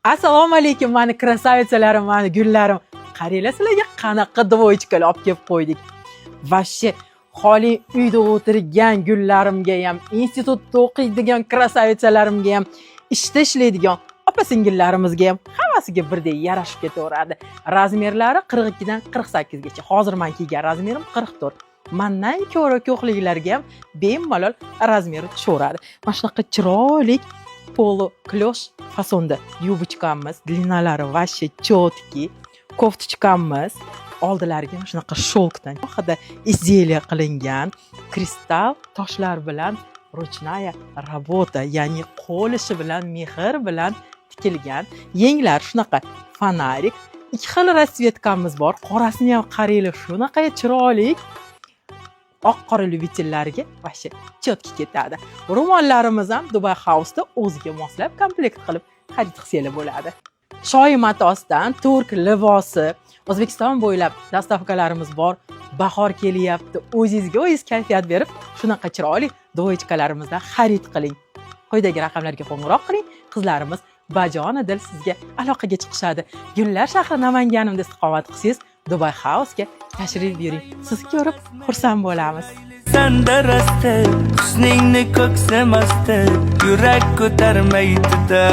Assalomu alaykum, mani krasavitsalarim, mani gullarim. Qaranglar, sizlarga qanaqa dvoychkalar olib kelib qo'ydik. Vashshi xoli uyda o'tirgan gullarimga ham, institutda o'qiydigan krasavitsalarimga ham, ishda ishlaydigan opa-singillarimizga ham hammasiga birdek yarashib ketaveradi. Razmerlari 42 dan 48 gacha. Hozir men kiygan razmerim 44. Mendan ko'ra ko'hliklarga ham bemalol razmeri tushaveradi. Mana shunaqa chiroyli polo klosh fasonda yubochkamiz, длинналari vashshi chotki, koftochkamiz, oldilariga shunaqa sholkdan haqida izделие qilingan kristal toshlar bilan ruchная работа, ya'ni qo'l ishi bilan, mehr bilan tikilgan. Yenglar shunaqa fanarik, ikki xil rasvetkamiz bor. Qorasini ham qaranglar, shunaqa chiroyli. Oq qora lyubitellariga vashshi chotki ketadi. Ro'mollarimiz ham Dubai House'da o'ziga moslab komplekt qilib xarid qilsanglar bo'ladi. Shoyi matosdan turk libosi, O'zbekiston bo'ylab dastavkalarimiz bor. Bahor kelyapti. O'zingizga o'zingiz kayfiyat berib, shunaqa chiroyli dvoychkalarimizdan xarid qiling. Quyidagi raqamlarga qo'ng'iroq qiling. Qizlarimiz bajonidil sizga aloqaga chiqishadi. Gullar shahri Namanganimda istiqomat qilsangiz, Dubai House'ga tashrif buyuring. Siz ko'rib xursand bo'lamiz. Sanda rasta, husningni ko'ksimasta, yurak ko'tarmaydi-da.